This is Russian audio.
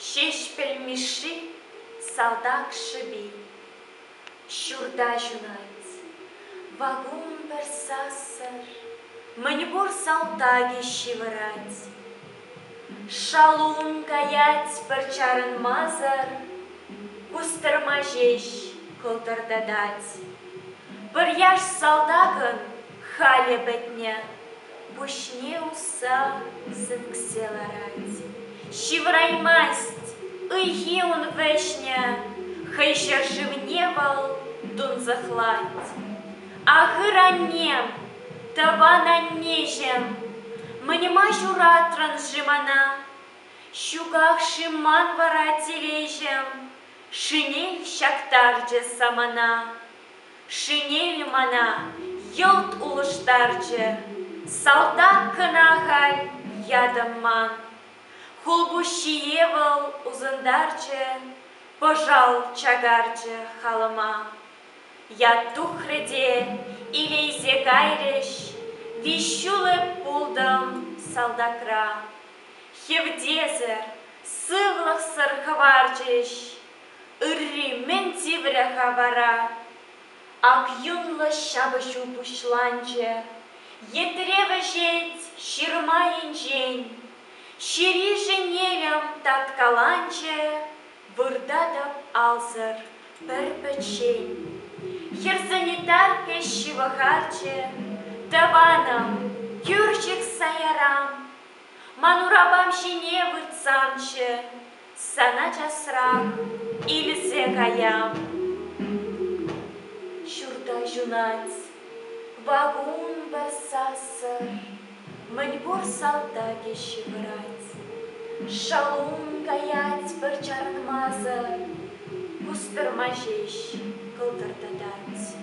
Шешпельмиши салдак шиби. Шурда жунать, вагон берсасар, Маньбур салдаги шиварать. Шалун гаять парчарын мазар, Кустырмажеш кылдырдадать. Бір яш салдагын халі бітне, Бушне уса зінкселарать. Шивраймасть, ыйхи он вешня, Хайша живневал дун захлать. Ахыранем, тавана нежем, Манима жура транжимана, Щугах шиман вара тележем, Шинель шактарджа самана. Шинель мана, йолт улыштарджа, Салдак кынагаль ядамман. Хулбущиевал узындарджа, Пожал чагарджа халама. Я тухреде илейзе гайреш, Вещулы пулдам салдакра. Хевдезер сывлых сырхварджеш, Ырри мен тивряха вара. Ак юнлы шабышу пушланче, Етреве жить ширмаин жень, Шири женелям таткаланче, Вырдадап алзыр бір печень. Херзанитар кешшива харче, Таванам, юрчик саярам, Манурабам шине вырцамче, Сана часрак илзе каям. Шурда жунать, вагон басасыр, Маньбур салдаги шиврать. Шалун гаять парчарын мазыр, Кустырмажеш кылдырдадать.